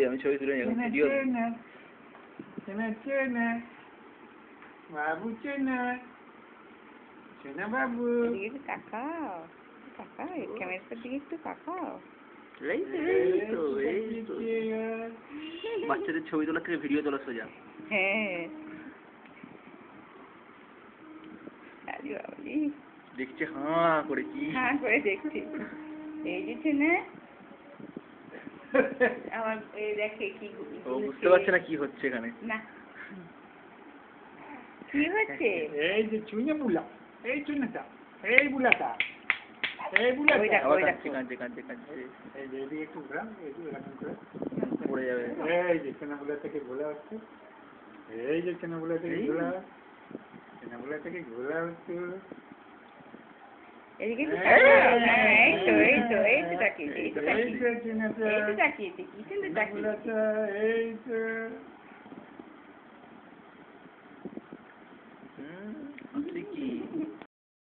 আমি ছবি তুলে বাবু চেনা চেনা বাবু তাকাও তাকাও ক্যামেরাটার দিকে একটু তাকাও। বাচ্চাদের ছবি তোলা থেকে ভিডিও তোলা সোজা। হ্যাঁ দেখছে হাঁ করে কি হ্যাঁ করে দেখছি। এই যে চেনে আমার এই দেখে কি ও বুঝতে পারছে না কি হচ্ছে এখানে। না কি হচ্ছে? এই যে চুইনে বুলা এই চুইনেটা এই বুলাটা এই বুলাটা কাঁদছে কাঁদছে কাঁদছে এই যে এদিকে একটু ঘোরা একটু এরকম করে পড়ে যাবে। এই যে চেনা বুলা থেকে ঘোলা হচ্ছে এই যে চেনা বুলা থেকে ঘোলা চেনা বুলা থেকে ঘোলা হচ্ছে। এদিকে একটু তাকাও। এই তো এই তো এই তো তাকিয়েছি এই তো তাকিয়েছি এই তো তাকিয়েছি কি সুন্দর তাকিয়েছি। এই তো